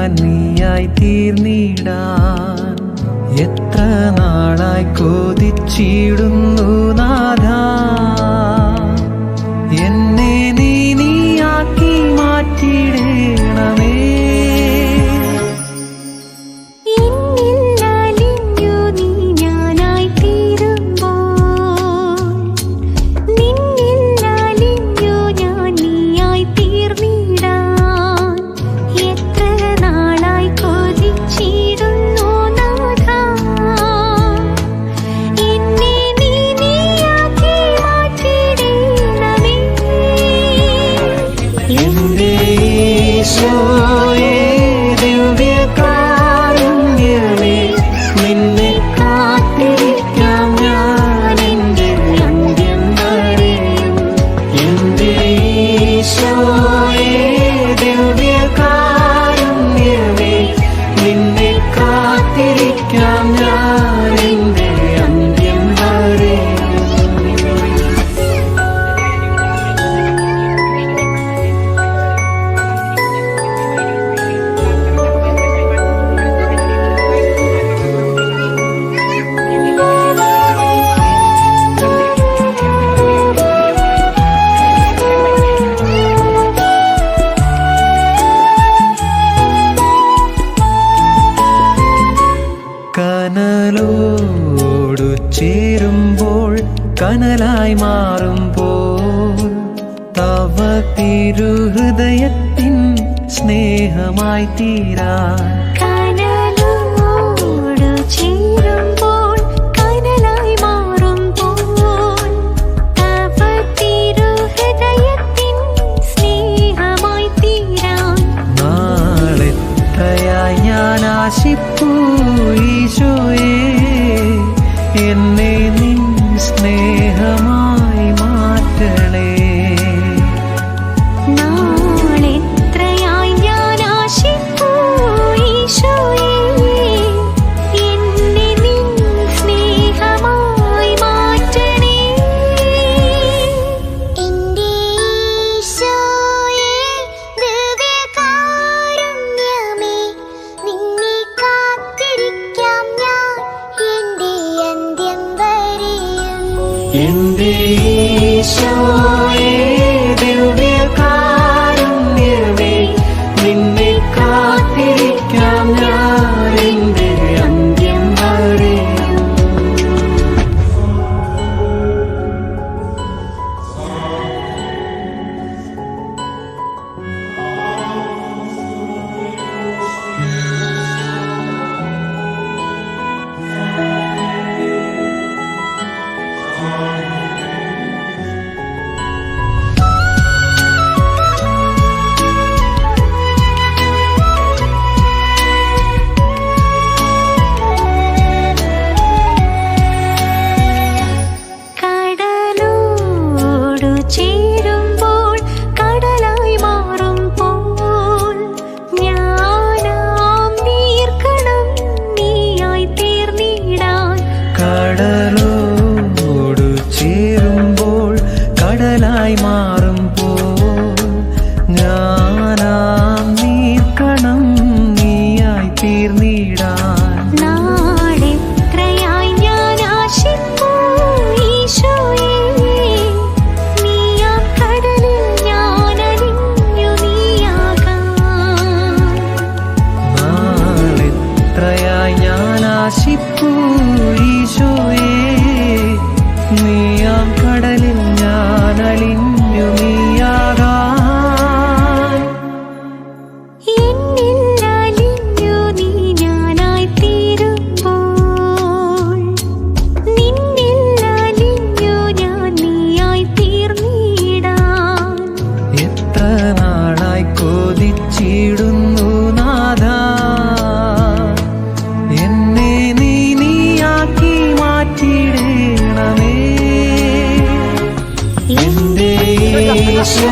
ഞാൻ നീയായി തീർന്നിടാൻ എത്ര നാളായി കൊതിച്ചിടുന്നു നാഥാ. എന്നെ നീയാക്കി മാറ്റിയിടണമേ. കനലോടു ചേരുമ്പോൾ കനലായി മാറുമ്പോൾ തവ തിരുഹൃദയത്തിൻ സ്നേഹമായി തീരാൻ. കനലോടു ചേരുമ്പോൾ കനലായി മാറുമ്പോൾ തവ തിരുഹൃദയത്തിൻ സ്നേഹമായി തീരാൻ. നാളെത്രയായി ഞാൻ ആശിപ്പൂ ഈശോയേ, എന്നെ നിൻ സ്നേഹമായി മാറ്റണേ. നാളെത്രയായി ഞാൻ ആശിപ്പൂ ഈശോയേ, എന്നെ നിൻ സ്നേഹമായി മാറ്റണേ. എന്റെ ഈശോയേ ദിവ്യകാരുണ്യമേ, നിന്നെ കാത്തിരിക്കാം ഞാൻ എന്റെ അന്ത്യം വരെയും. എന്റെ ഈശോയേ ദിവ്യകാരുണ്യമേ, നിന്നെ കാത്തിരിക്കാം ഞാൻ എന്റെ അന്ത്യം വരെയും. കടലോടു ചേരുമ്പോൾ കടലായി മാറുമ്പോൾ ഞാനാം നീർക്കണം നീയായി തീർന്നിടാൻ. കടലോടു ചേരുമ്പോൾ കടലായി മാറുമ്പോൾ ഞാനാം നീർക്കണം നീയായി തീർന്നിടാൻ. നാളെത്രയായി ഞാൻ ആശിപ്പൂ ഈശോയേ, നീയാം കടലിൽ ഞാൻ അലിഞ്ഞു നീയാകാൻ. നാളെത്രയായി ഞാൻ ആശിപ്പൂ ഈശോയേ, നീയാം കടലിൽ ഞാൻ അലിഞ്ഞു നീയാകാൻ. എന്നിൽ അലിഞ്ഞു നീ ഞാനായി തീരുമ്പോൾ, നിന്നിൽ അലിഞ്ഞു ഞാൻ നീയായി തീർന്നിടാൻ. എത്ര നാളായി കൊതിച്ചിടുന്നു നാഥാ, എന്നെ നീയാക്കി മാറ്റിയിടണമേ. എന്റെ ഈശോ